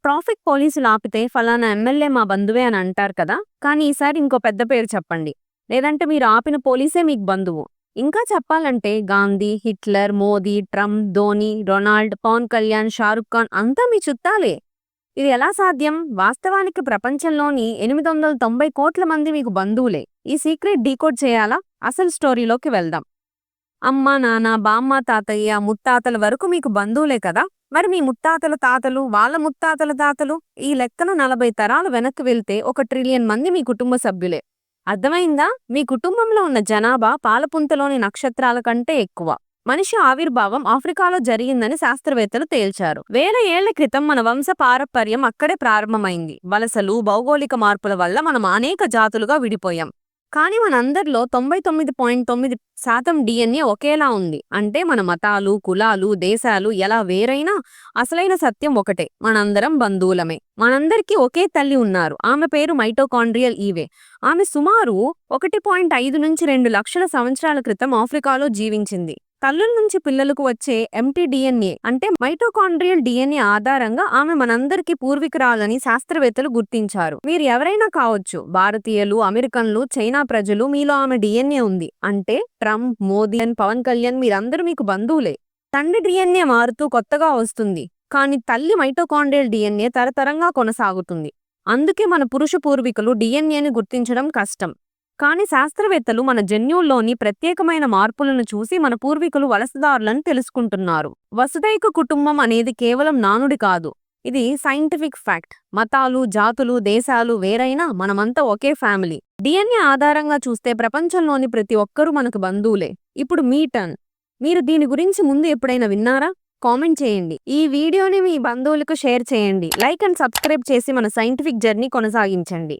Traffic పోలీసులు ఆపితే ఫలానా ఎమ్మెల్యే మా బంధువే అని అంటారు కదా. కానీ ఈసారి ఇంకో పెద్ద పేరు చెప్పండి. లేదంటే మీరు ఆపిన పోలీసే మీకు బంధువు. ఇంకా చెప్పాలంటే Gandhi, Hitler, Modi, Trump, Dhoni, Ronald, Pawan Kalyan, Shahrukh Khan అంతా మీ చుట్టాలే. ఇది ఎలా సాధ్యం? వాస్తవానికి ప్రపంచంలోని 890 కోట్ల మంది మీకు బంధువులే. ఈ సీక్రెట్ డీకోడ్ చేయాలా? అసలు స్టోరీలోకి వెళ్దాం. అమ్మ, నాన్న, బామ్మ, తాతయ్య, ముత్తాతల వరకు మీకు బంధువులే కదా. మరి మీ ముత్తాతల తాతలు, వాళ్ళ ముత్తాతల తాతలు, ఈ లెక్కన 40 తరాలు వెనక్కి వెళ్తే 1 ట్రిలియన్ మంది మీ కుటుంబ సభ్యులే. అర్థమైందా? మీ కుటుంబంలో ఉన్న జనాభా పాలపుంతలోని నక్షత్రాల కంటే ఎక్కువ. మనిషి ఆవిర్భావం ఆఫ్రికాలో జరిగిందని శాస్త్రవేత్తలు తేల్చారు. వేల ఏళ్ల క్రితం మన వంశ పారపర్యం అక్కడే ప్రారంభమైంది. వలసలు, భౌగోళిక మార్పుల వల్ల మనం అనేక జాతులుగా విడిపోయాం. కానీ మనందరిలో 99.9% డిఎన్ఏ ఒకేలా ఉంది. అంటే మన మతాలు, కులాలు, దేశాలు ఎలా వేరైనా అసలైన సత్యం ఒకటే: మనందరం బంధువులమే. మనందరికీ ఒకే తల్లి ఉన్నారు. ఆమె పేరు మైటోకాండ్రియల్ ఈవే. ఆమె సుమారు 1.5 నుంచి 2 లక్షల సంవత్సరాల క్రితం ఆఫ్రికాలో జీవించింది. తల్లుల నుంచి పిల్లలకు వచ్చే ఎంటీ డిఎన్ఏ అంటే మైటోకాండ్రియల్ డిఎన్ఏ ఆధారంగా ఆమె మనందరికీ పూర్వీకురాలని శాస్త్రవేత్తలు గుర్తించారు. మీరు ఎవరైనా కావచ్చు, భారతీయులు, అమెరికన్లు, చైనా ప్రజలు, మీలో ఆమె డిఎన్ఏ ఉంది. అంటే ట్రంప్, మోదీ, పవన్ కళ్యాణ్ మీరందరూ మీకు బంధువులే. తండ్రి డిఎన్ఏ మారుతూ కొత్తగా వస్తుంది, కానీ తల్లి మైటోకాండ్రియల్ డిఎన్ఏ తరతరంగా కొనసాగుతుంది. అందుకే మన పురుష పూర్వీకులు డిఎన్ఏని గుర్తించడం కష్టం. కానీ శాస్త్రవేత్తలు మన జన్యుల్లోని ప్రత్యేకమైన మార్పులను చూసి మన పూర్వీకులు వలసదారులను తెలుసుకుంటున్నారు. వసుదైక కుటుంబం అనేది కేవలం నానుడి కాదు, ఇది సైంటిఫిక్ ఫ్యాక్ట్. మతాలు, జాతులు, దేశాలు వేరైనా మనమంతా ఒకే ఫ్యామిలీ. డిఎన్ఏ ఆధారంగా చూస్తే ప్రపంచంలోని ప్రతి ఒక్కరూ మనకు బంధువులే. ఇప్పుడు మీ టర్న్. మీరు దీని గురించి ముందు ఎప్పుడైనా విన్నారా? కామెంట్ చేయండి. ఈ వీడియోని మీ బంధువులకు షేర్ చేయండి. లైక్ అండ్ సబ్స్క్రైబ్ చేసి మన సైంటిఫిక్ జర్నీ కొనసాగించండి.